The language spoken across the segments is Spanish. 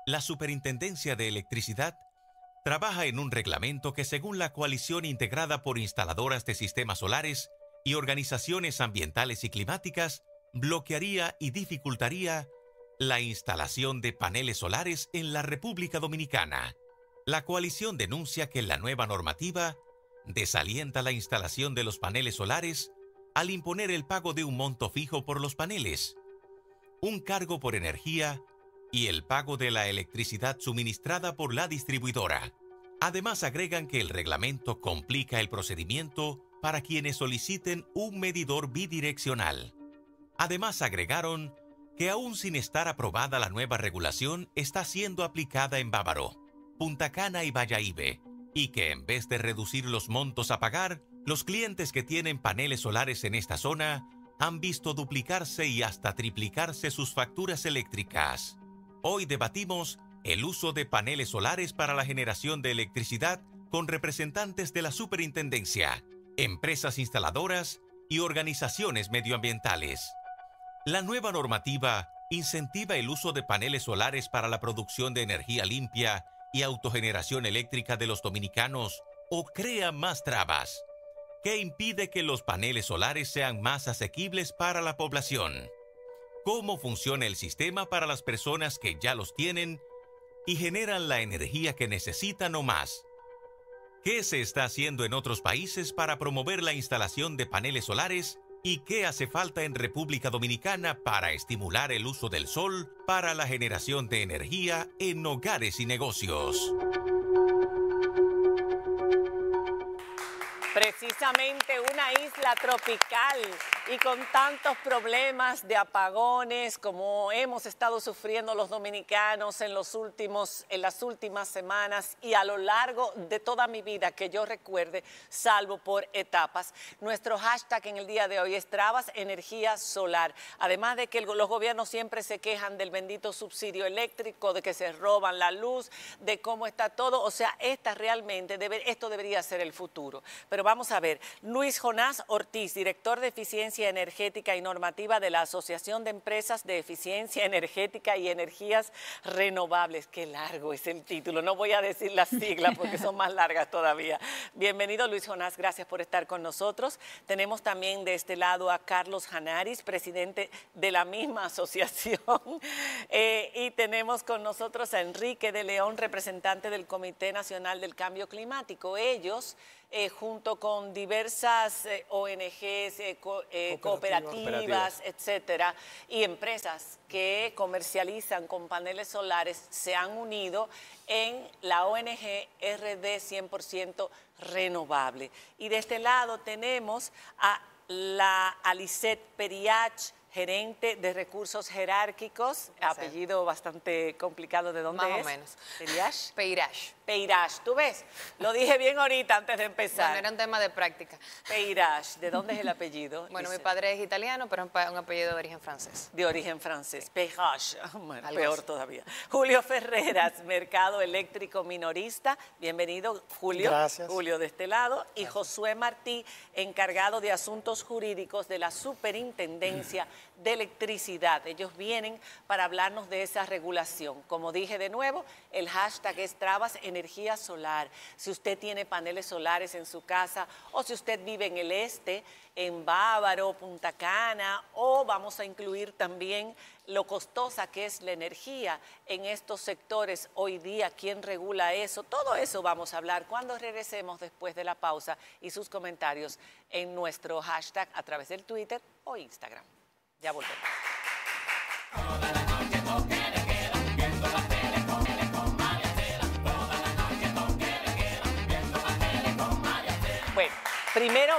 La Superintendencia de Electricidad trabaja en un reglamento que, según la coalición integrada por instaladoras de sistemas solares y organizaciones ambientales y climáticas, bloquearía y dificultaría la instalación de paneles solares en la República Dominicana. La coalición denuncia que la nueva normativa desalienta la instalación de los paneles solares al imponer el pago de un monto fijo por los paneles, un cargo por energía y el pago de la electricidad suministrada por la distribuidora. Además, agregan que el reglamento complica el procedimiento para quienes soliciten un medidor bidireccional. Además, agregaron que aún sin estar aprobada la nueva regulación, está siendo aplicada en Bávaro, Punta Cana y Bayahíbe, y que en vez de reducir los montos a pagar, los clientes que tienen paneles solares en esta zona han visto duplicarse y hasta triplicarse sus facturas eléctricas. Hoy debatimos el uso de paneles solares para la generación de electricidad con representantes de la Superintendencia, empresas instaladoras y organizaciones medioambientales. La nueva normativa incentiva el uso de paneles solares para la producción de energía limpia y autogeneración eléctrica de los dominicanos, o crea más trabas. ¿Qué impide que los paneles solares sean más asequibles para la población? ¿Cómo funciona el sistema para las personas que ya los tienen y generan la energía que necesitan o más? ¿Qué se está haciendo en otros países para promover la instalación de paneles solares? ¿Y qué hace falta en República Dominicana para estimular el uso del sol para la generación de energía en hogares y negocios? Precisamente una isla tropical y con tantos problemas de apagones como hemos estado sufriendo los dominicanos en las últimas semanas y a lo largo de toda mi vida que yo recuerde, salvo por etapas. Nuestro hashtag en el día de hoy es Trabas Energía Solar. Además de que los gobiernos siempre se quejan del bendito subsidio eléctrico, de que se roban la luz, de cómo está todo. O sea, esto debería ser el futuro. Pero vamos a ver, Luis Jonás Ortiz, director de Eficiencia Energética y Normativa de la Asociación de Empresas de Eficiencia Energética y Energías Renovables. Qué largo es el título, no voy a decir las siglas porque son más largas todavía. Bienvenido, Luis Jonás, gracias por estar con nosotros. Tenemos también de este lado a Carlos Janaris, presidente de la misma asociación. Y tenemos con nosotros a Enrique de León, representante del Comité Nacional del Cambio Climático. Ellos, junto con diversas ONGs, cooperativas, etcétera, y empresas que comercializan con paneles solares, se han unido en la ONG RD 100% Renovable. Y de este lado tenemos a la Alicet Periach, gerente de recursos jerárquicos, apellido bastante complicado. ¿De dónde es? Más o menos. ¿Periach? Peirash. Peirash, ¿tú ves? Lo dije bien ahorita antes de empezar. Bueno, era un tema de práctica. Peirash, ¿de dónde es el apellido? Bueno, mi padre es italiano, pero es un apellido de origen francés. De origen francés, sí. Peirash, bueno, Algo peor así. todavía. Julio Ferreras, Mercado Eléctrico Minorista. Bienvenido, Julio. Gracias. Julio de este lado. Y Josué Martí, encargado de Asuntos Jurídicos de la Superintendencia de Electricidad. Ellos vienen para hablarnos de esa regulación. Como dije de nuevo, el hashtag es Trabas Energía Solar. Si usted tiene paneles solares en su casa o si usted vive en el este, en Bávaro, Punta Cana, o vamos a incluir también lo costosa que es la energía en estos sectores hoy día, quién regula eso, todo eso vamos a hablar cuando regresemos después de la pausa y sus comentarios en nuestro hashtag a través del Twitter o Instagram. Ya volvemos. Bueno, primero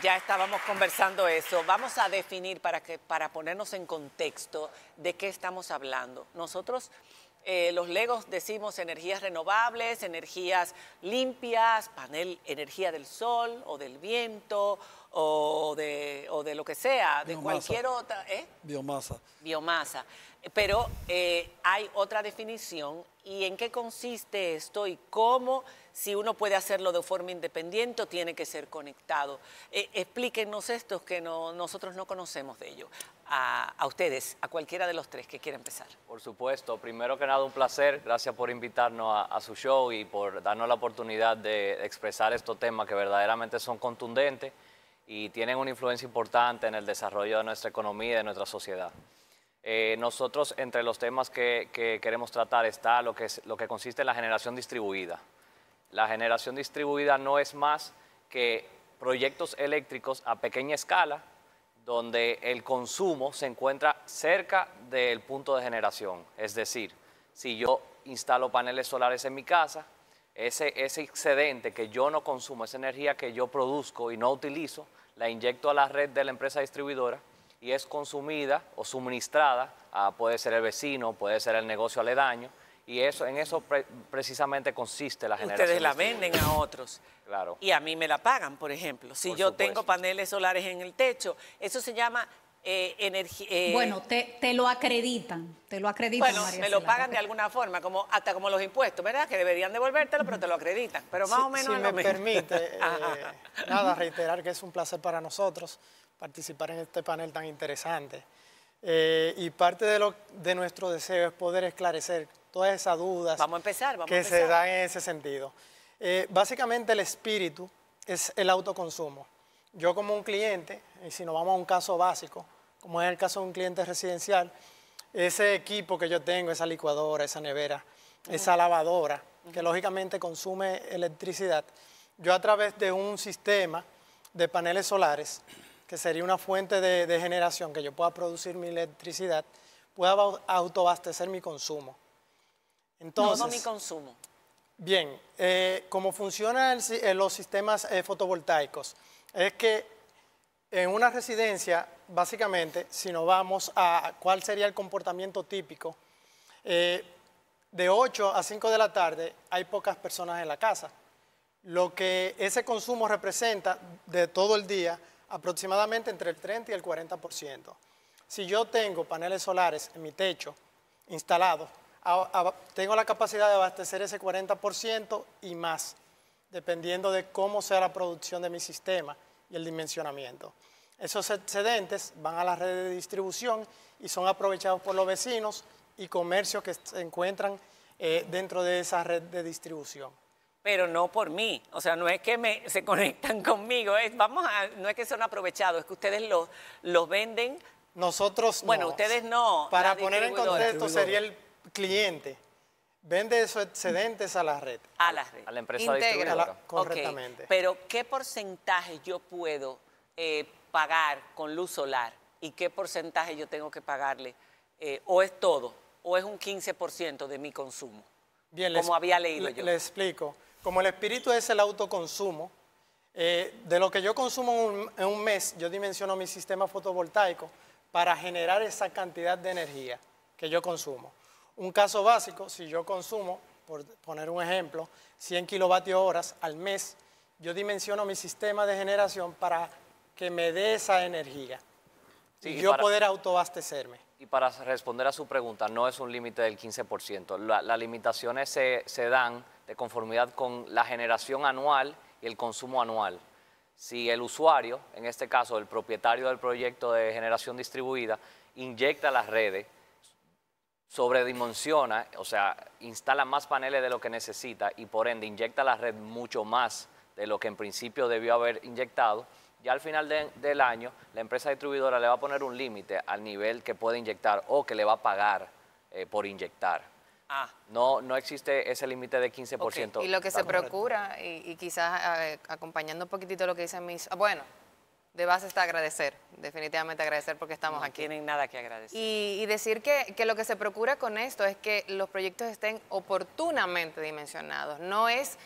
ya estábamos conversando eso, vamos a definir para ponernos en contexto de qué estamos hablando. Nosotros, los legos decimos energías renovables, energías limpias, energía del sol o del viento, o de lo que sea, de Biomasa. cualquier otra, Biomasa. biomasa. Pero hay otra definición. ¿Y en qué consiste esto? ¿Y cómo, si uno puede hacerlo de forma independiente o tiene que ser conectado? Explíquenos esto que nosotros no conocemos de ello. A ustedes, a cualquiera de los tres que quiera empezar. Por supuesto, primero que nada un placer, gracias por invitarnos a su show y por darnos la oportunidad de expresar estos temas que verdaderamente son contundentes y tienen una influencia importante en el desarrollo de nuestra economía y de nuestra sociedad. Nosotros, entre los temas que queremos tratar está lo que consiste en la generación distribuida. La generación distribuida no es más que proyectos eléctricos a pequeña escala donde el consumo se encuentra cerca del punto de generación. Es decir, si yo instalo paneles solares en mi casa, ese excedente que yo no consumo, esa energía que yo produzco y no utilizo, la inyecto a la red de la empresa distribuidora y es consumida o suministrada, puede ser el vecino, puede ser el negocio aledaño, y en eso precisamente consiste la generación. Ustedes la venden a otros. Claro. Y a mí me la pagan, por ejemplo. Si Por yo supuesto. tengo paneles solares en el techo, eso se llama energía. Bueno, te lo acreditan, Bueno, María me lo Cela. pagan de alguna forma, hasta como los impuestos, ¿verdad? Que deberían devolvértelo, pero te lo acreditan. Pero más o menos Si es lo me mismo. permite, nada, reiterar que es un placer para nosotros participar en este panel tan interesante. Y parte de nuestro deseo es poder esclarecer todas esas dudas Vamos a empezar. que se dan en ese sentido. Básicamente el espíritu es el autoconsumo. Yo como un cliente, y si nos vamos a un caso básico, como es el caso de un cliente residencial, ese equipo que yo tengo, esa licuadora, esa nevera, esa lavadora, que lógicamente consume electricidad, yo a través de un sistema de paneles solares, que sería una fuente de generación que yo pueda producir mi electricidad, pueda autoabastecer mi consumo. Entonces, No mi consumo. bien, cómo funcionan los sistemas fotovoltaicos, es que en una residencia, básicamente, si nos vamos a cuál sería el comportamiento típico, de 8 a 5 de la tarde hay pocas personas en la casa. Lo que ese consumo representa de todo el día, aproximadamente entre el 30 y el 40%. Si yo tengo paneles solares en mi techo instalados, tengo la capacidad de abastecer ese 40% y más, dependiendo de cómo sea la producción de mi sistema y el dimensionamiento. Esos excedentes van a la red de distribución y son aprovechados por los vecinos y comercios que se encuentran dentro de esa red de distribución. Pero no por mí, o sea, no es que se conectan conmigo, no es que son aprovechados, es que ustedes los venden. Nosotros no. Bueno, ustedes no. Para la poner en distribuidora. contexto sería el cliente, vende esos excedentes a la red. A la red. A la empresa Integra. distribuidora. Correctamente. Ok, pero ¿qué porcentaje yo puedo pagar con luz solar y qué porcentaje yo tengo que pagarle? ¿O es todo? ¿O es un 15% de mi consumo? Bien, como había leído yo. Le explico. Como el espíritu es el autoconsumo, de lo que yo consumo en un mes, yo dimensiono mi sistema fotovoltaico para generar esa cantidad de energía que yo consumo. Un caso básico, si yo consumo, por poner un ejemplo, 100 kilovatios horas al mes, yo dimensiono mi sistema de generación para que me dé esa energía y yo poder autoabastecerme. Y para responder a su pregunta, no es un límite del 15%. Las limitaciones se dan de conformidad con la generación anual y el consumo anual. Si el usuario, en este caso el propietario del proyecto de generación distribuida, inyecta las redes, sobredimensiona, o sea, instala más paneles de lo que necesita y por ende inyecta la red mucho más de lo que en principio debió haber inyectado, ya al final del año la empresa distribuidora le va a poner un límite al nivel que puede inyectar o que le va a pagar por inyectar. No existe ese límite de 15%. Okay. Y lo que se procura, y quizás acompañando un poquitito lo que dicen bueno, de base está agradecer, definitivamente agradecer porque estamos No aquí. tienen nada que agradecer. Y decir que lo que se procura con esto es que los proyectos estén oportunamente dimensionados. No es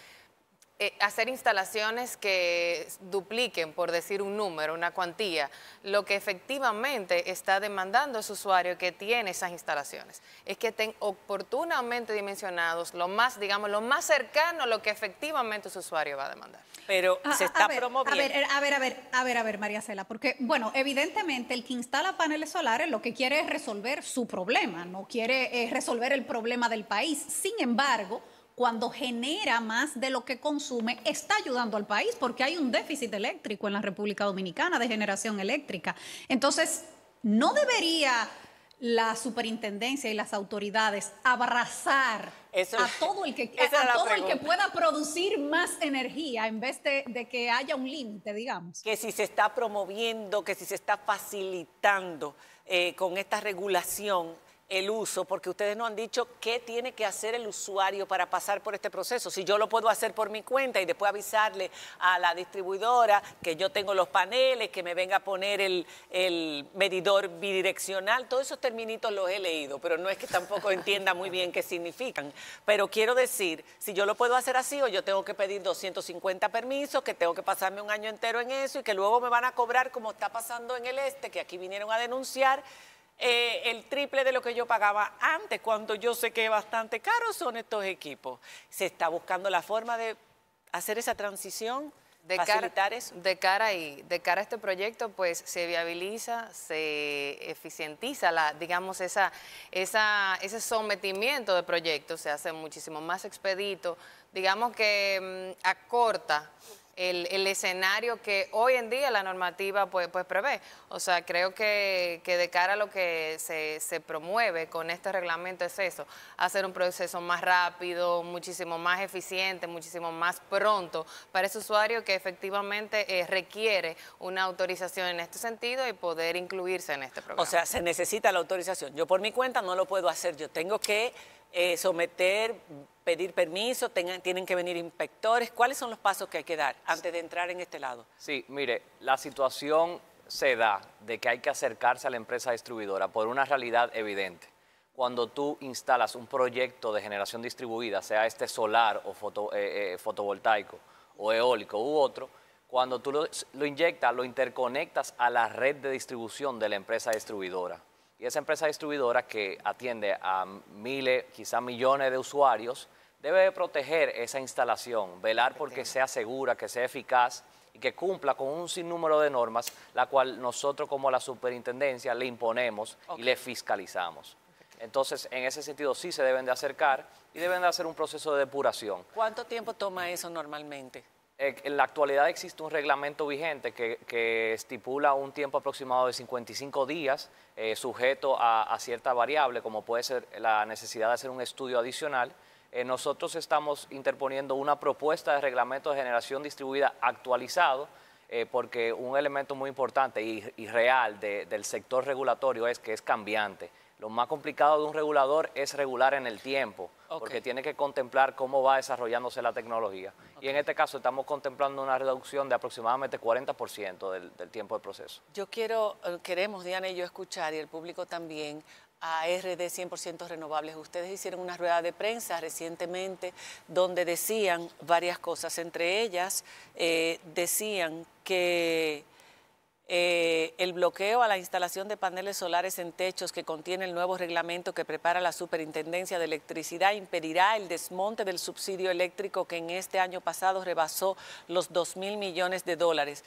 hacer instalaciones que dupliquen, por decir un número, una cuantía, lo que efectivamente está demandando ese usuario que tiene esas instalaciones. Es que estén oportunamente dimensionados, lo más, digamos, lo más cercano a lo que efectivamente ese usuario va a demandar. Pero se está promoviendo. A ver, María Cela, porque, bueno, evidentemente el que instala paneles solares lo que quiere es resolver su problema, no quiere resolver el problema del país. Sin embargo, cuando genera más de lo que consume, está ayudando al país porque hay un déficit eléctrico en la República Dominicana de generación eléctrica. Entonces, ¿no debería la superintendencia y las autoridades abrazar a todo el que pueda producir más energía en vez de que haya un límite, digamos? Que si se está promoviendo, que si se está facilitando con esta regulación el uso, porque ustedes no han dicho qué tiene que hacer el usuario para pasar por este proceso. Si yo lo puedo hacer por mi cuenta y después avisarle a la distribuidora que yo tengo los paneles, que me venga a poner el medidor bidireccional, todos esos terminitos los he leído, pero no es que tampoco entienda muy bien qué significan. Pero quiero decir, si yo lo puedo hacer así o yo tengo que pedir 250 permisos, que tengo que pasarme un año entero en eso y que luego me van a cobrar como está pasando en el este, que aquí vinieron a denunciar, el triple de lo que yo pagaba antes, cuando yo sé que bastante caros son estos equipos. Se está buscando la forma de hacer esa transición, facilitar eso. De cara a este proyecto, pues se viabiliza, se eficientiza, digamos, ese sometimiento de proyectos, se hace muchísimo más expedito, digamos que acorta el escenario que hoy en día la normativa pues prevé. O sea, creo que de cara a lo que se promueve con este reglamento es eso, hacer un proceso más rápido, muchísimo más eficiente, muchísimo más pronto para ese usuario que efectivamente requiere una autorización en este sentido y poder incluirse en este programa. O sea, se necesita la autorización. Yo por mi cuenta no lo puedo hacer, yo tengo que someter, pedir permiso, tienen que venir inspectores. ¿Cuáles son los pasos que hay que dar antes de entrar en este lado? Sí, mire, la situación se da de que hay que acercarse a la empresa distribuidora por una realidad evidente. Cuando tú instalas un proyecto de generación distribuida, sea este solar o fotovoltaico o eólico u otro, cuando tú lo inyectas, lo interconectas a la red de distribución de la empresa distribuidora. Y esa empresa distribuidora que atiende a miles, quizás millones de usuarios, debe proteger esa instalación, velar porque sea segura, que sea eficaz y que cumpla con un sinnúmero de normas, la cual nosotros como la superintendencia le imponemos y le fiscalizamos. Entonces, en ese sentido sí se deben de acercar y deben de hacer un proceso de depuración. ¿Cuánto tiempo toma eso normalmente? En la actualidad existe un reglamento vigente que estipula un tiempo aproximado de 55 días, sujeto a cierta variable, como puede ser la necesidad de hacer un estudio adicional. Nosotros estamos interponiendo una propuesta de reglamento de generación distribuida actualizado, porque un elemento muy importante y real del sector regulatorio es que es cambiante. Lo más complicado de un regulador es regular en el tiempo, porque tiene que contemplar cómo va desarrollándose la tecnología. Y en este caso estamos contemplando una reducción de aproximadamente 40% del tiempo de proceso. Queremos, Diana y yo, escuchar, y el público también, a RD 100% Renovables. Ustedes hicieron una rueda de prensa recientemente donde decían varias cosas. Entre ellas, decían que el bloqueo a la instalación de paneles solares en techos que contiene el nuevo reglamento que prepara la Superintendencia de Electricidad impedirá el desmonte del subsidio eléctrico que en este año pasado rebasó los 2.000 millones de dólares.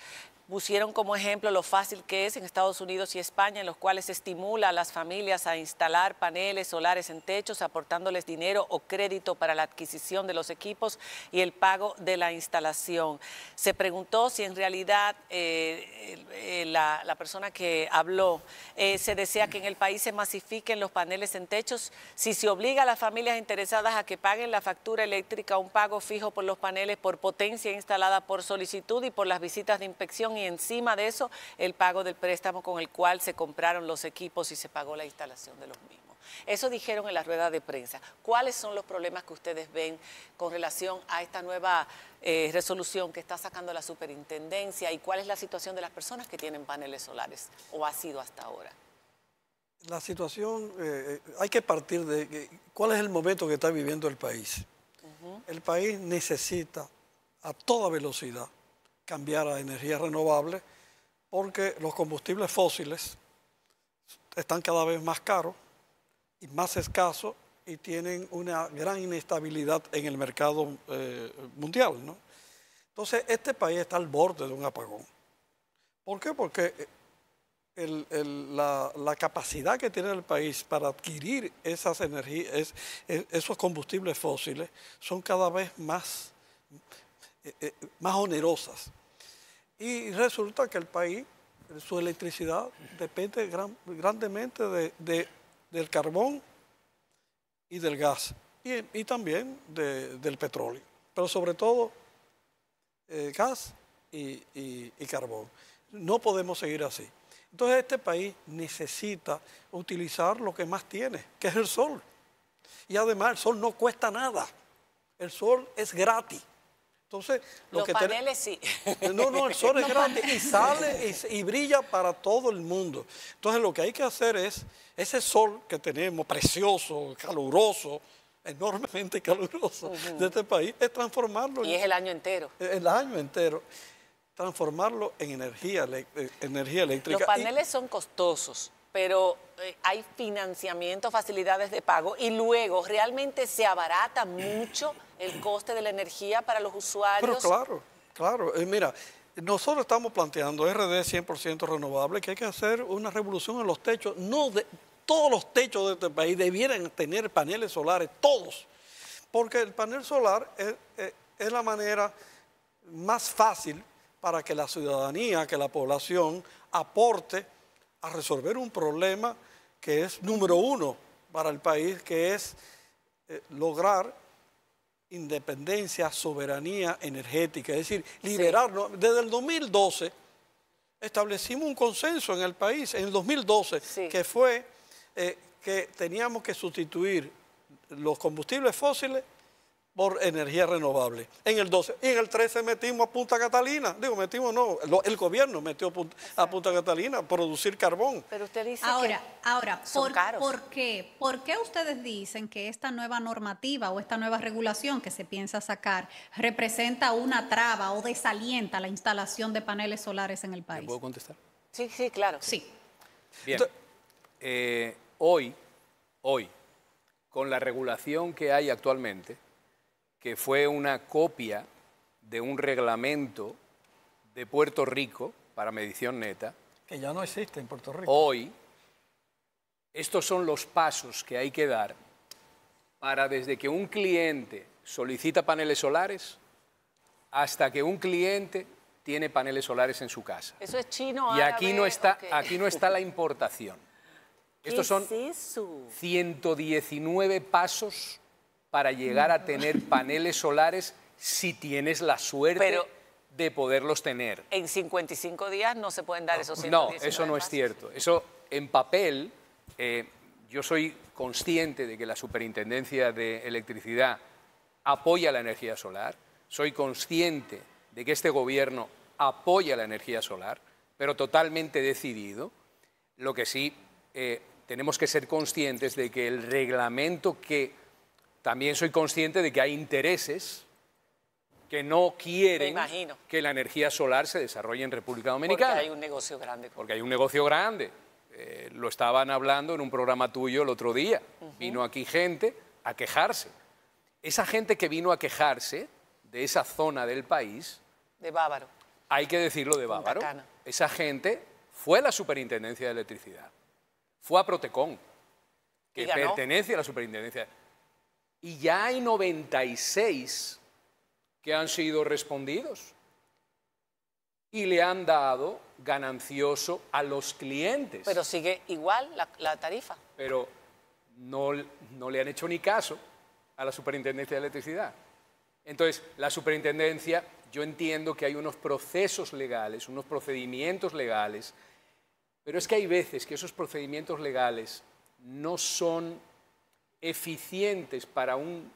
Pusieron como ejemplo lo fácil que es en Estados Unidos y España, en los cuales se estimula a las familias a instalar paneles solares en techos, aportándoles dinero o crédito para la adquisición de los equipos y el pago de la instalación. Se preguntó si en realidad la persona que habló se desea que en el país se masifiquen los paneles en techos, si se obliga a las familias interesadas a que paguen la factura eléctrica, un pago fijo por los paneles por potencia instalada por solicitud y por las visitas de inspección, y encima de eso el pago del préstamo con el cual se compraron los equipos y se pagó la instalación de los mismos. Eso dijeron en la rueda de prensa. ¿Cuáles son los problemas que ustedes ven con relación a esta nueva resolución que está sacando la superintendencia y cuál es la situación de las personas que tienen paneles solares o ha sido hasta ahora? La situación, hay que partir de cuál es el momento que está viviendo el país. El país necesita a toda velocidad cambiar a energías renovables porque los combustibles fósiles están cada vez más caros y más escasos y tienen una gran inestabilidad en el mercado mundial, ¿no? Entonces, este país está al borde de un apagón. ¿Por qué? Porque la capacidad que tiene el país para adquirir esas energías, esos combustibles fósiles, son cada vez más onerosas. Y resulta que el país, su electricidad depende grandemente del carbón y del gas, y también del petróleo, pero sobre todo gas y carbón. No podemos seguir así. Entonces este país necesita utilizar lo que más tiene, que es el sol. Y además el sol no cuesta nada, el sol es gratis. Entonces, los paneles sí. No, el sol es gratis y sale y brilla para todo el mundo. Entonces lo que hay que hacer es, ese sol que tenemos, precioso, caluroso, enormemente caluroso de este país, es transformarlo. Y es el año entero. El año entero. Transformarlo en energía eléctrica. Los paneles son costosos, pero hay financiamiento, facilidades de pago y luego realmente se abarata mucho el coste de la energía para los usuarios. Pero claro. Mira, nosotros estamos planteando RD 100% renovable, que hay que hacer una revolución en los techos. Todos los techos de este país debieran tener paneles solares, todos. Porque el panel solar es la manera más fácil para que la ciudadanía, que la población aporte a resolver un problema que es número uno para el país, que es lograr independencia, soberanía energética, es decir, liberarnos. Sí. Desde el 2012 establecimos un consenso en el país, en el 2012, sí, que fue que teníamos que sustituir los combustibles fósiles por energía renovable. En el 12 y en el 13 metimos a Punta Catalina, el gobierno metió a Punta Catalina a producir carbón. Pero usted dice ahora, ¿por qué ustedes dicen que esta nueva normativa o esta nueva regulación que se piensa sacar representa una traba o desalienta la instalación de paneles solares en el país? ¿Me puedo contestar? Sí, claro. Sí. Bien. Hoy, con la regulación que hay actualmente, que fue una copia de un reglamento de Puerto Rico para medición neta. Que ya no existe en Puerto Rico. Hoy, estos son los pasos que hay que dar para desde que un cliente solicita paneles solares hasta que un cliente tiene paneles solares en su casa. Eso es chino, y árabe, aquí no está la importación. Estos son 119 pasos para llegar a tener paneles solares si tienes la suerte de poderlos tener. En 55 días no se pueden dar esos 119 No, eso no es cierto. Eso en papel, yo soy consciente de que la Superintendencia de Electricidad apoya la energía solar, soy consciente de que este gobierno apoya la energía solar, pero totalmente decidido. Lo que sí tenemos que ser conscientes de que el reglamento también soy consciente de que hay intereses que no quieren que la energía solar se desarrolle en República Dominicana. Porque hay un negocio grande. Porque hay un negocio grande. Lo estaban hablando en un programa tuyo el otro día. Vino aquí gente a quejarse. Esa gente que vino a quejarse de esa zona del país... De Bávaro. Hay que decirlo, de Bávaro. Esa gente fue a la Superintendencia de Electricidad. Fue a Protecon, que pertenece a la Superintendencia. Y ya hay 96 que han sido respondidos y le han dado ganancioso a los clientes. Pero sigue igual la tarifa. Pero no le han hecho ni caso a la Superintendencia de Electricidad. Entonces, la Superintendencia, yo entiendo que hay unos procesos legales, unos procedimientos legales, pero es que hay veces que esos procedimientos legales no son eficientes para un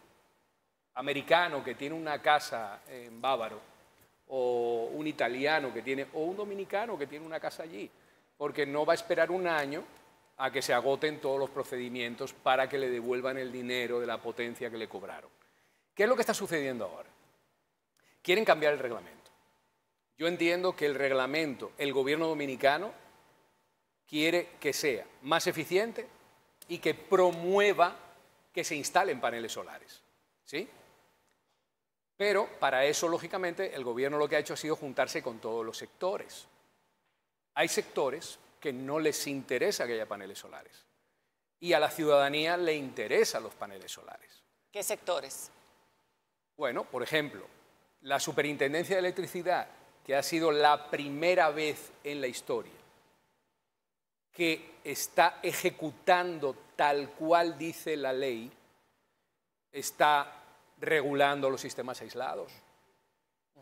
americano que tiene una casa en Bávaro, o un italiano que tiene, o un dominicano que tiene una casa allí, porque no va a esperar un año a que se agoten todos los procedimientos para que le devuelvan el dinero de la potencia que le cobraron. ¿Qué es lo que está sucediendo ahora? quieren cambiar el reglamento. Yo entiendo que el reglamento, el gobierno dominicano quiere que sea más eficiente y que promueva que se instalen paneles solares, ¿sí? Pero para eso, lógicamente, el gobierno lo que ha hecho ha sido juntarse con todos los sectores. Hay sectores que no les interesa que haya paneles solares y a la ciudadanía le interesan los paneles solares. ¿Qué sectores? Bueno, por ejemplo, la Superintendencia de Electricidad, que ha sido la primera vez en la historia que está ejecutando tal cual dice la ley, está regulando los sistemas aislados.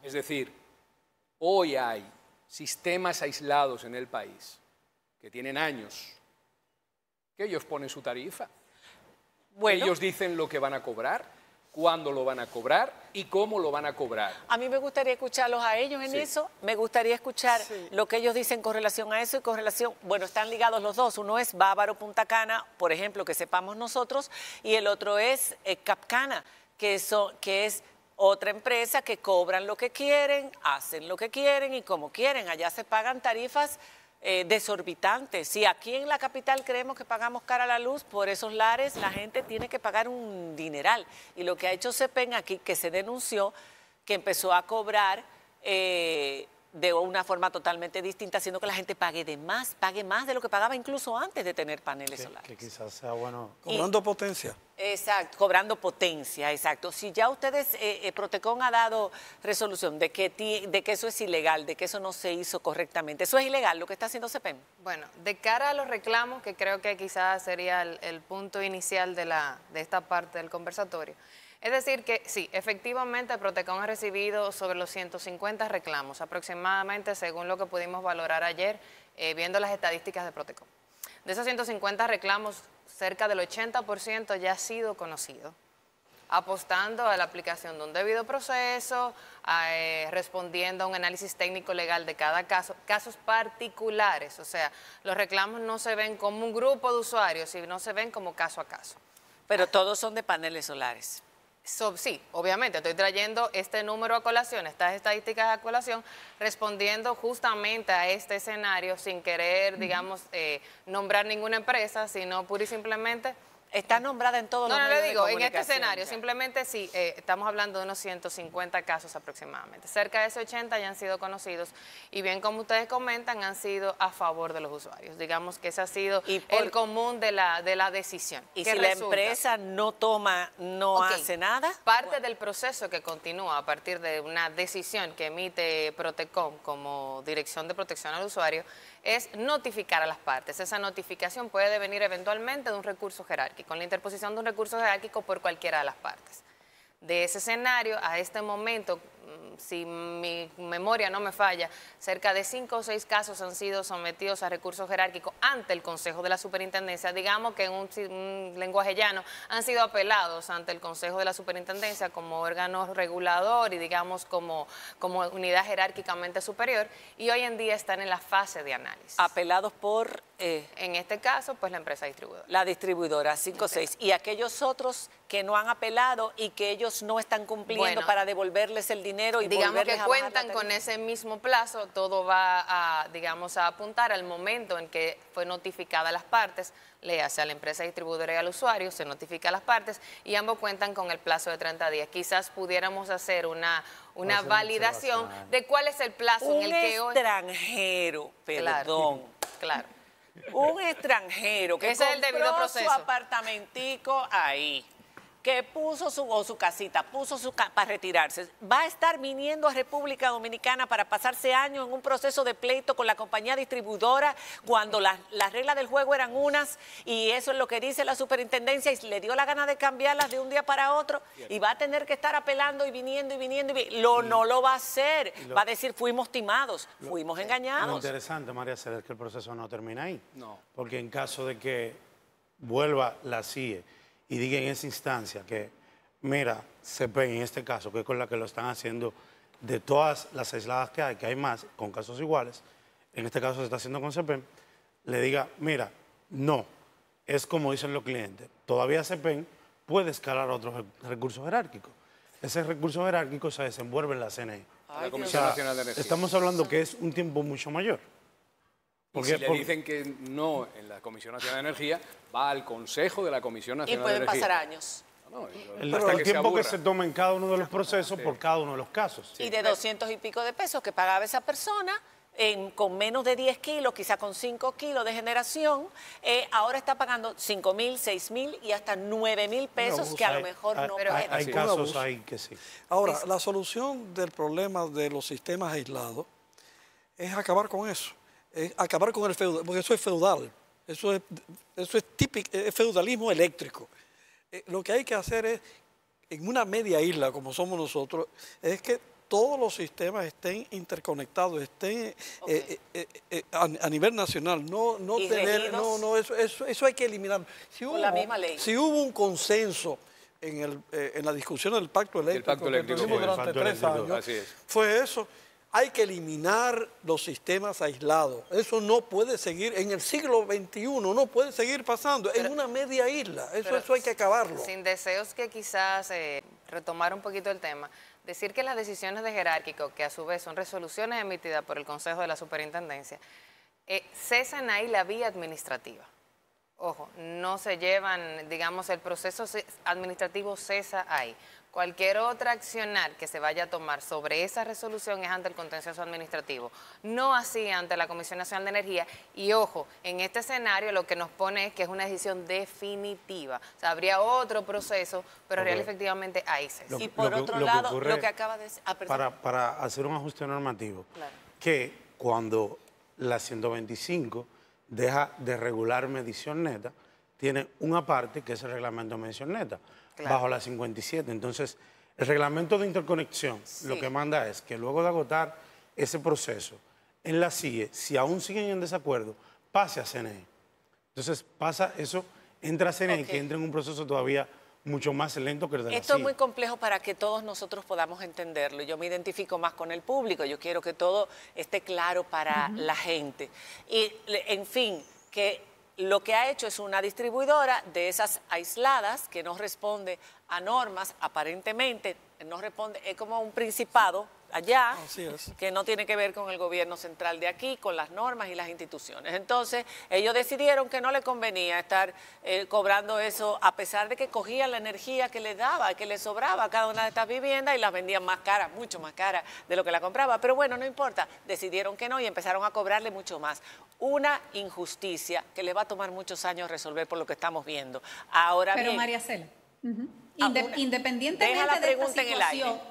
Es decir, hoy hay sistemas aislados en el país que tienen años, que ellos ponen su tarifa. Bueno, Ellos dicen lo que van a cobrar, cuándo lo van a cobrar y cómo lo van a cobrar. a mí me gustaría escucharlos a ellos en Sí. eso. Me gustaría escuchar lo que ellos dicen con relación a eso y con relación, bueno, están ligados los dos. Uno es Bávaro Punta Cana, por ejemplo, que sepamos nosotros, y el otro es Capcana, que es otra empresa que cobran lo que quieren, hacen lo que quieren y como quieren. Allá se pagan tarifas desorbitantes. Si aquí en la capital creemos que pagamos cara la luz, por esos lares la gente tiene que pagar un dineral. Y lo que ha hecho CEPEN aquí, que se denunció, que empezó a cobrar de una forma totalmente distinta, haciendo que la gente pague más de lo que pagaba incluso antes de tener paneles solares. Que quizás sea bueno. Cobrando potencia. Exacto, cobrando potencia, exacto. Si ya ustedes, Protecon ha dado resolución de que eso es ilegal, de que eso no se hizo correctamente, ¿eso es ilegal lo que está haciendo CEPEN? Bueno, de cara a los reclamos, que creo que quizás sería el punto inicial de esta parte del conversatorio, es decir que sí, efectivamente Protecon ha recibido sobre los 150 reclamos, aproximadamente según lo que pudimos valorar ayer, viendo las estadísticas de Protecon. De esos 150 reclamos, cerca del 80% ya ha sido conocido, apostando a la aplicación de un debido proceso, respondiendo a un análisis técnico legal de cada caso, casos particulares, o sea, los reclamos no se ven como un grupo de usuarios, sino se ven como caso a caso. Pero todos son de paneles solares. Sí, obviamente, estoy trayendo este número a colación, estas estadísticas a colación, respondiendo justamente a este escenario sin querer, digamos, nombrar ninguna empresa, sino pura y simplemente... Está nombrada en todos los No, medios le de digo, en este comunicación, escenario, ya. simplemente sí, estamos hablando de unos 150 casos aproximadamente. Cerca de esos 80 ya han sido conocidos y bien como ustedes comentan, han sido a favor de los usuarios. Digamos que ese ha sido el común de la decisión. Y ¿Qué si la resulta? empresa no hace nada... Parte del proceso que continúa a partir de una decisión que emite Protecon como Dirección de Protección al Usuario es notificar a las partes. Esa notificación puede venir eventualmente de un recurso jerárquico, la interposición de un recurso jerárquico por cualquiera de las partes. De ese escenario, a este momento, si mi memoria no me falla, cerca de 5 o 6 casos han sido sometidos a recursos jerárquicos ante el Consejo de la Superintendencia. Digamos que en un lenguaje llano han sido apelados ante el Consejo de la Superintendencia como órgano regulador y digamos como unidad jerárquicamente superior y hoy en día están en la fase de análisis. Apelados por... en este caso, pues la empresa distribuidora. La distribuidora, 5 o 6. Y aquellos otros que no han apelado y que ellos no están cumpliendo Bueno, para devolverles el dinero y digamos volverles que a bajar la cuentan con tarifa. ese mismo plazo, todo va a, digamos, a apuntar al momento en que fue notificada a las partes, le hace a la empresa distribuidora y al usuario, se notifica a las partes y ambos cuentan con el plazo de 30 días. Quizás pudiéramos hacer una validación de cuál es el plazo en el que hoy... Un extranjero, perdón. Claro. Un extranjero que Ese es el debido compró su proceso. apartamentico ahí, que puso su casita, para retirarse, va a estar viniendo a República Dominicana para pasarse años en un proceso de pleito con la compañía distribuidora cuando las reglas del juego eran unas y eso es lo que dice la superintendencia y le dio la gana de cambiarlas de un día para otro y va a tener que estar apelando y viniendo. No lo va a hacer, va a decir fuimos timados, fuimos Lo engañados. interesante, María Cela, es que el proceso no termina ahí. No. Porque en caso de que vuelva la CIE y diga en esa instancia que, mira, CEPEN en este caso, que es con la que lo están haciendo, de todas las aisladas que hay más, con casos iguales, en este caso se está haciendo con CEPEN, le diga, mira, no, es como dicen los clientes, todavía CEPEN puede escalar otros recursos jerárquicos. ese recurso jerárquico se desenvuelve en la CNE. La Comisión Nacional de Energía. Estamos hablando que es un tiempo mucho mayor. Y si le dicen que no en la Comisión Nacional de Energía, va al Consejo de la Comisión Y Nacional de pueden Energía. pasar años. El tiempo que se toma en cada uno de los procesos por cada uno de los casos. Y de 200 y pico de pesos que pagaba esa persona, con menos de 10 kilos, quizá con 5 kilos de generación, ahora está pagando 5.000, 6.000 y hasta 9.000 pesos que a lo mejor no puede. Hay casos ahí que sí. Ahora, la solución del problema de los sistemas aislados es acabar con eso, es acabar con el feudal, porque eso es feudal, eso es típico, es feudalismo eléctrico. Lo que hay que hacer es, en una media isla como somos nosotros, es que todos los sistemas estén interconectados, estén a nivel nacional, no tener, eso hay que eliminarlo. Con la misma ley. Si hubo un consenso en la discusión del pacto eléctrico, que tuvimos durante 3 años, así es. fue eso. Hay que eliminar los sistemas aislados. Eso no puede seguir, en el siglo XXI no puede seguir pasando, en una media isla. Eso hay que acabarlo. Sin deseos que quizás retomar un poquito el tema, decir que las decisiones de jerárquico, que a su vez son resoluciones emitidas por el Consejo de la Superintendencia, cesan ahí la vía administrativa. Ojo, no se llevan, digamos, el proceso administrativo cesa ahí. Cualquier otra accionar que se vaya a tomar sobre esa resolución es ante el contencioso administrativo, no así ante la Comisión Nacional de Energía. Y ojo, en este escenario lo que nos pone es que es una decisión definitiva. O sea, habría otro proceso, pero real efectivamente ahí se. Y por otro lado, lo que acaba de decir... Para hacer un ajuste normativo, claro, que cuando la 125 deja de regular medición neta, tiene una parte que es el reglamento de medición neta, claro, bajo la 57. Entonces, el reglamento de interconexión lo que manda es que luego de agotar ese proceso en la CIE, si aún siguen en desacuerdo, pase a CNE. Entonces, pasa eso, entra a CNE, que entra en un proceso todavía mucho más lento que el de la Esto CIE. es muy complejo para que todos nosotros podamos entenderlo. Yo me identifico más con el público, yo quiero que todo esté claro para la gente. Y, en fin, que lo que ha hecho es una distribuidora de esas aisladas que no responde a normas, aparentemente, no responde, es como un principado allá, que no tiene que ver con el gobierno central de aquí, con las normas y las instituciones. Entonces, ellos decidieron que no les convenía estar cobrando eso, a pesar de que cogían la energía que les daba, que les sobraba a cada una de estas viviendas y las vendían más caras, mucho más caras de lo que la compraba. Pero bueno, no importa, decidieron que no y empezaron a cobrarle mucho más. Una injusticia que les va a tomar muchos años resolver por lo que estamos viendo. Ahora pero bien, María Cela, independientemente deja la de pregunta esta en el aire. situación,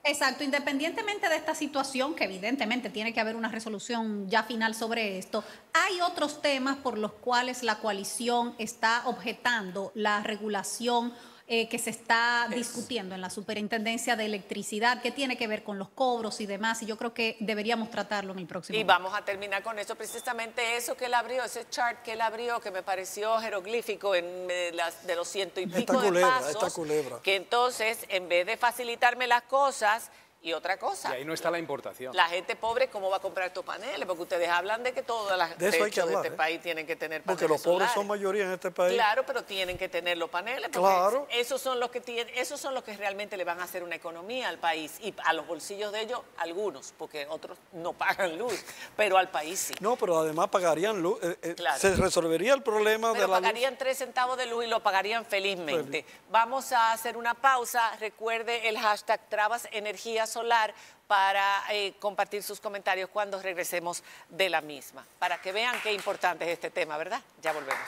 exacto, independientemente de esta situación, que evidentemente tiene que haber una resolución ya final sobre esto, hay otros temas por los cuales la coalición está objetando la regulación que se está discutiendo en la Superintendencia de Electricidad, que tiene que ver con los cobros y demás, y yo creo que deberíamos tratarlo en el próximo Y vamos a terminar con eso, precisamente eso que él abrió, ese chart que él abrió, que me pareció jeroglífico de los 100 y pico de pasos, que entonces, en vez de facilitarme las cosas, y otra cosa. Y ahí no está la importación. La gente pobre, ¿cómo va a comprar estos paneles? Porque ustedes hablan de que todas las techos de este país tienen que tener paneles porque los pobres solares. son mayoría en este país. Claro, pero tienen que tener los paneles. Claro. Esos son los que tienen, esos son los que realmente le van a hacer una economía al país. Y a los bolsillos de ellos, algunos, porque otros no pagan luz, pero al país sí. No, pero además pagarían luz. Claro. Se resolvería el problema pero de la pagarían luz. 3 centavos de luz y lo pagarían felizmente. Vamos a hacer una pausa. Recuerde el hashtag Trabas Energía Solar para compartir sus comentarios cuando regresemos de la misma, para que vean qué importante es este tema, ¿verdad? Ya volvemos.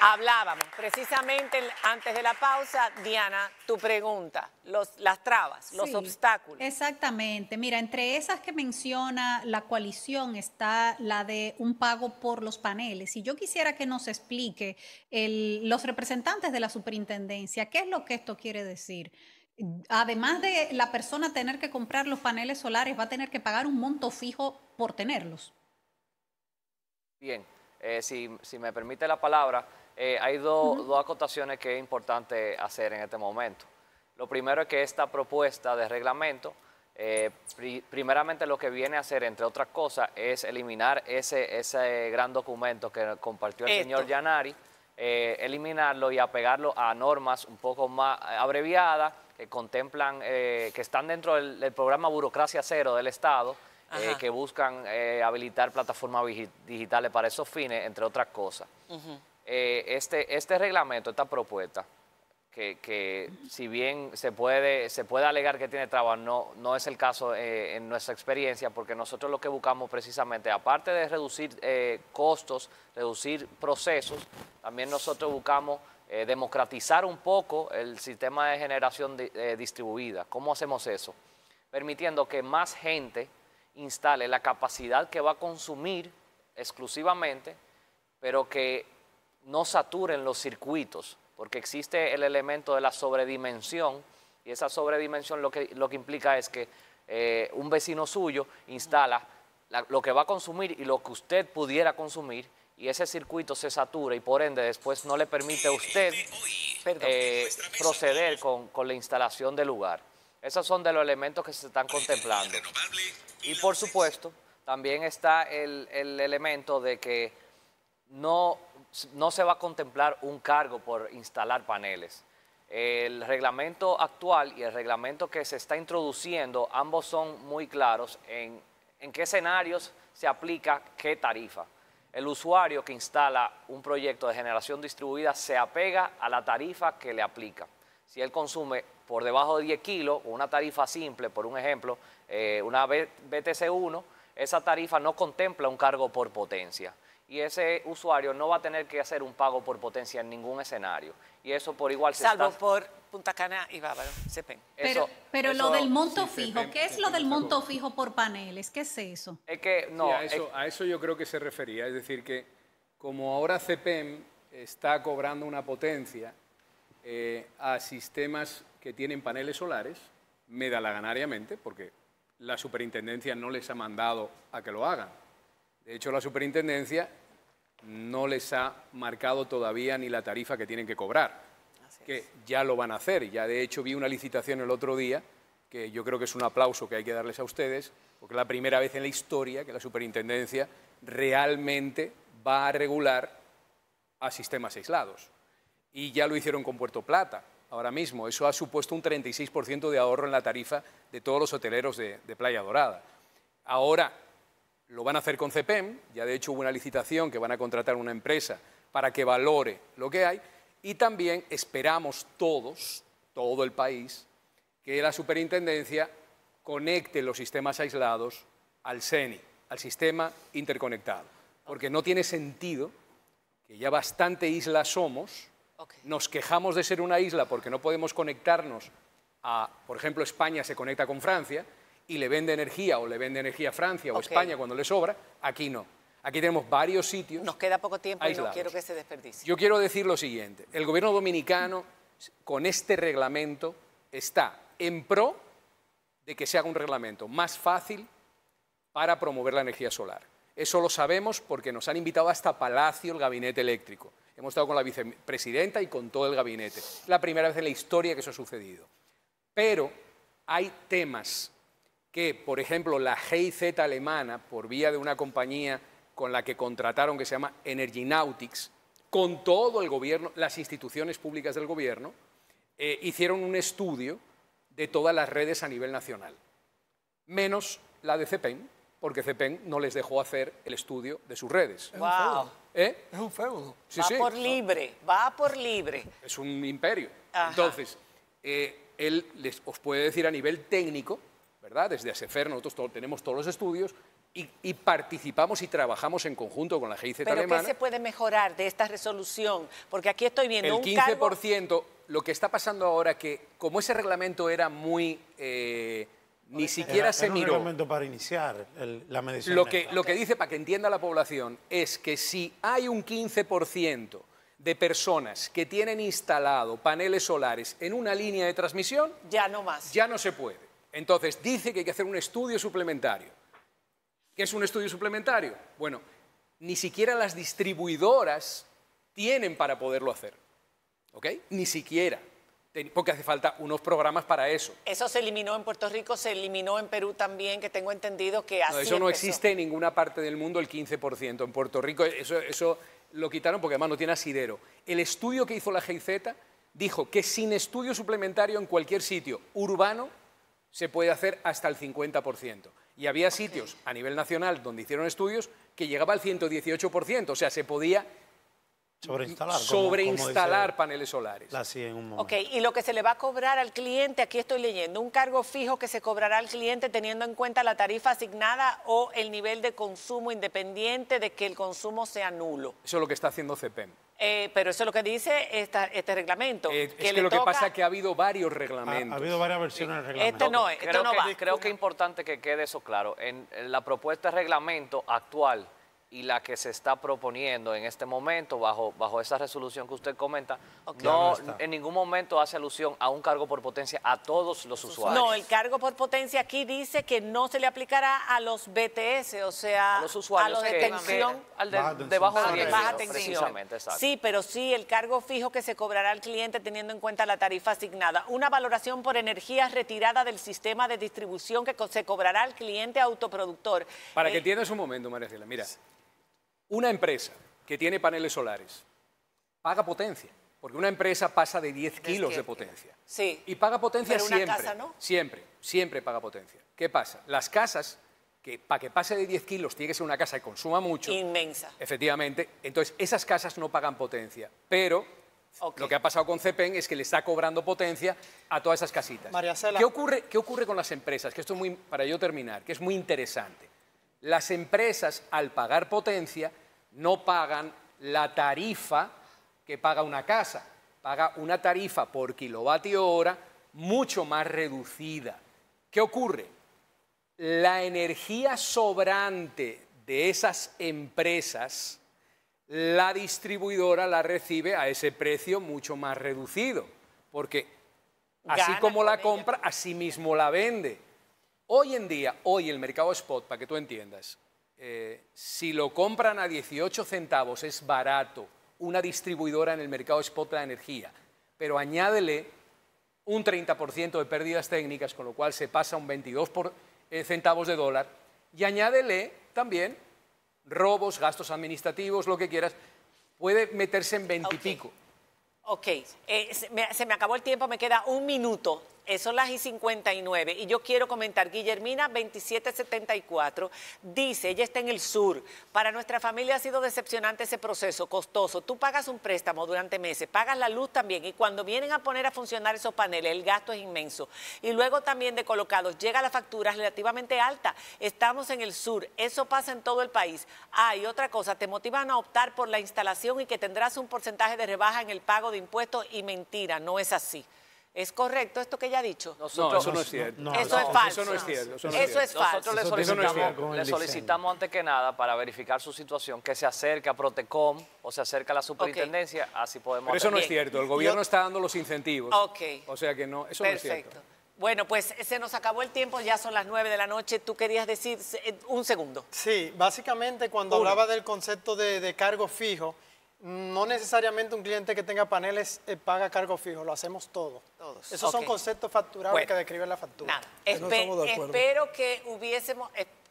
Hablábamos precisamente antes de la pausa, Diana, tu pregunta, las trabas, los obstáculos. Exactamente. Mira, entre esas que menciona la coalición está la de un pago por los paneles. Y yo quisiera que nos explique los representantes de la superintendencia qué es lo que esto quiere decir. Además de la persona tener que comprar los paneles solares, va a tener que pagar un monto fijo por tenerlos. Bien, si me permite la palabra, hay dos acotaciones que es importante hacer en este momento. Lo primero es que esta propuesta de reglamento Primeramente lo que viene a hacer, entre otras cosas, es eliminar ese gran documento que compartió el señor Yanari, eliminarlo y apegarlo a normas un poco más abreviadas que contemplan, que están dentro del programa Burocracia Cero del Estado, que buscan habilitar plataformas digitales para esos fines, entre otras cosas. Este reglamento, esta propuesta, que si bien se puede alegar que tiene trabas, no es el caso en nuestra experiencia, porque nosotros lo que buscamos precisamente, aparte de reducir costos, reducir procesos, también nosotros buscamos democratizar un poco el sistema de generación distribuida. ¿Cómo hacemos eso? Permitiendo que más gente instale la capacidad que va a consumir exclusivamente, pero que no saturen los circuitos, porque existe el elemento de la sobredimensión, y esa sobredimensión lo que implica es que un vecino suyo instala lo que va a consumir y lo que usted pudiera consumir, y ese circuito se satura y por ende después no le permite a usted proceder con la instalación del lugar. Esos son de los elementos que se están contemplando. Y por supuesto, también está el elemento de que no se va a contemplar un cargo por instalar paneles. El reglamento actual y el reglamento que se está introduciendo, ambos son muy claros en qué escenarios se aplica qué tarifa. El usuario que instala un proyecto de generación distribuida se apega a la tarifa que le aplica. Si él consume por debajo de 10 kilos, o una tarifa simple, por un ejemplo, una BTC1, esa tarifa no contempla un cargo por potencia. Y ese usuario no va a tener que hacer un pago por potencia en ningún escenario. Y eso por igual salvo por Punta Cana y Bávaro, CEPEN. Pero lo del monto fijo, ¿qué es lo del monto fijo por paneles? ¿Qué es eso? Es que no, a eso yo creo que se refería. Es decir, que como ahora CEPEM está cobrando una potencia a sistemas que tienen paneles solares, medalaganariamente, porque la superintendencia no les ha mandado a que lo hagan. De hecho, la superintendencia no les ha marcado todavía ni la tarifa que tienen que cobrar, que ya lo van a hacer. Ya de hecho vi una licitación el otro día, que yo creo que es un aplauso que hay que darles a ustedes, porque es la primera vez en la historia que la superintendencia realmente va a regular a sistemas aislados. Y ya lo hicieron con Puerto Plata ahora mismo. Eso ha supuesto un 36% de ahorro en la tarifa de todos los hoteleros de Playa Dorada. Ahora lo van a hacer con CEPEM, ya de hecho hubo una licitación que van a contratar una empresa para que valore lo que hay, y también esperamos todos, todo el país, que la superintendencia conecte los sistemas aislados al SENI, al sistema interconectado, porque no tiene sentido que ya bastante isla somos, nos quejamos de ser una isla porque no podemos conectarnos a, por ejemplo, España se conecta con Francia, y le vende energía o le vende energía a Francia o España cuando le sobra, aquí no. Aquí tenemos varios sitios. Nos queda poco tiempo aislados. Y no quiero que se desperdicie. Yo quiero decir lo siguiente, el gobierno dominicano con este reglamento está en pro de que se haga un reglamento más fácil para promover la energía solar. Eso lo sabemos porque nos han invitado hasta Palacio el gabinete eléctrico. Hemos estado con la vicepresidenta y con todo el gabinete. Es la primera vez en la historia que eso ha sucedido. Pero hay temas que, por ejemplo, la GIZ alemana, por vía de una compañía con la que contrataron, que se llama Energinautics, con todo el gobierno, las instituciones públicas del gobierno, hicieron un estudio de todas las redes a nivel nacional, menos la de CEPEN, porque CEPEN no les dejó hacer el estudio de sus redes. ¡Wow! Es un feudo. Sí, va por libre, va por libre. Es un imperio. Ajá. Entonces, él os puede decir a nivel técnico, ¿verdad? Desde ASEFER nosotros tenemos todos los estudios y participamos y trabajamos en conjunto con la GIZ alemana. ¿Pero qué se puede mejorar de esta resolución? Porque aquí estoy viendo el 15%, lo que está pasando ahora que como ese reglamento era muy... ni siquiera se miró. Era un reglamento para iniciar la medición. Lo que dice, para que entienda la población, es que si hay un 15% de personas que tienen instalado paneles solares en una línea de transmisión... Ya no más. Ya no se puede. Entonces, dice que hay que hacer un estudio suplementario. ¿Qué es un estudio suplementario? Bueno, ni siquiera las distribuidoras tienen para poderlo hacer. ¿Ok? Ni siquiera. porque hace falta unos programas para eso. Eso se eliminó en Puerto Rico, se eliminó en Perú también, que tengo entendido que así No, eso no empezó. existe en ninguna parte del mundo, el 15%. En Puerto Rico eso lo quitaron porque además no tiene asidero. El estudio que hizo la GIZ dijo que sin estudio suplementario en cualquier sitio urbano se puede hacer hasta el 50%. Y había sitios a nivel nacional donde hicieron estudios que llegaba al 118%, o sea, se podía sobreinstalar paneles solares. En un momento. Ok, y lo que se le va a cobrar al cliente, aquí estoy leyendo, un cargo fijo que se cobrará al cliente teniendo en cuenta la tarifa asignada o el nivel de consumo independiente de que el consumo sea nulo. Eso es lo que está haciendo CEPEM. Pero eso es lo que dice este reglamento. Es que lo que pasa es que ha habido varios reglamentos. Ha habido varias versiones del reglamento. Creo que es importante que quede eso claro. En la propuesta de reglamento actual y la que se está proponiendo en este momento bajo esa resolución que usted comenta, no en ningún momento hace alusión a un cargo por potencia a todos los usuarios. No, el cargo por potencia aquí dice que no se le aplicará a los BTS, o sea, a los usuarios a los de tensión. Al de bajo tensión, baja tensión. precisamente, exacto. Sí, pero sí, el cargo fijo que se cobrará al cliente teniendo en cuenta la tarifa asignada. Una valoración por energía retirada del sistema de distribución que se cobrará al cliente autoproductor. Para que entiendas un momento, María Cela, mira, una empresa que tiene paneles solares paga potencia, porque una empresa pasa de 10 kilos de potencia. Sí. Y paga potencia Pero una siempre. casa, ¿no? Siempre paga potencia. ¿Qué pasa? Las casas, que para que pase de 10 kilos tiene que ser una casa que consuma mucho. Inmensa. Efectivamente. Entonces, esas casas no pagan potencia. Pero lo que ha pasado con CEPEN es que le está cobrando potencia a todas esas casitas. María Cela. ¿Qué ocurre con las empresas? Que esto es muy, para yo terminar, que es muy interesante. Las empresas, al pagar potencia, no pagan la tarifa que paga una casa. Paga una tarifa por kilovatio hora mucho más reducida. ¿Qué ocurre? La energía sobrante de esas empresas, la distribuidora la recibe a ese precio mucho más reducido, porque así como la compra, así mismo la vende. Hoy en día, el mercado spot, para que tú entiendas, si lo compran a 18 centavos es barato una distribuidora en el mercado spot de la energía, pero añádele un 30% de pérdidas técnicas, con lo cual se pasa a un 22 centavos de dólar, y añádele también robos, gastos administrativos, lo que quieras, puede meterse en 20 y pico. Ok, se me acabó el tiempo, me queda un minuto. Son las y 59 y yo quiero comentar, Guillermina 2774 dice, ella está en el sur, para nuestra familia ha sido decepcionante ese proceso, costoso, tú pagas un préstamo durante meses, pagas la luz también y cuando vienen a poner a funcionar esos paneles el gasto es inmenso y luego también de colocados llega la factura relativamente alta, estamos en el sur, eso pasa en todo el país. Y otra cosa, te motivan a optar por la instalación y que tendrás un porcentaje de rebaja en el pago de impuestos y mentira, no es así. ¿Es correcto esto que ella ha dicho? No, eso no es cierto. Eso es falso. Eso no es cierto. Eso es falso. Nosotros le solicitamos antes que nada, para verificar su situación, que se acerque a Protecom o se acerque a la superintendencia, así podemos... Pero eso no es cierto. El gobierno está dando los incentivos. O sea que no, eso no es cierto. Perfecto. Bueno, pues se nos acabó el tiempo, ya son las 9 de la noche. Tú querías decir un segundo. Sí, básicamente cuando hablaba del concepto de cargo fijo, no necesariamente un cliente que tenga paneles paga cargo fijo, lo hacemos todos. Esos son conceptos facturables que describen la factura. Espero que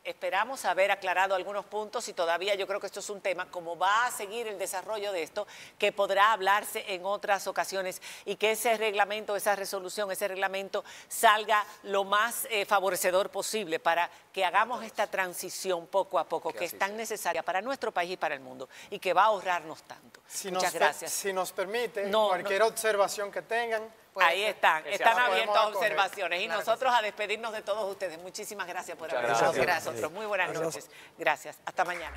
esperamos haber aclarado algunos puntos y todavía yo creo que esto es un tema, como va a seguir el desarrollo de esto, que podrá hablarse en otras ocasiones y que ese reglamento, esa resolución, ese reglamento salga lo más favorecedor posible para que hagamos esta transición poco a poco, que es tan necesaria para nuestro país y para el mundo y que va a ahorrarnos tanto. Muchas gracias. Si nos permite, cualquier observación que tengan. Ahí están abiertas observaciones y nosotros a despedirnos de todos ustedes. Muchísimas gracias por haber estado con nosotros. Muy buenas noches. Gracias. Hasta mañana.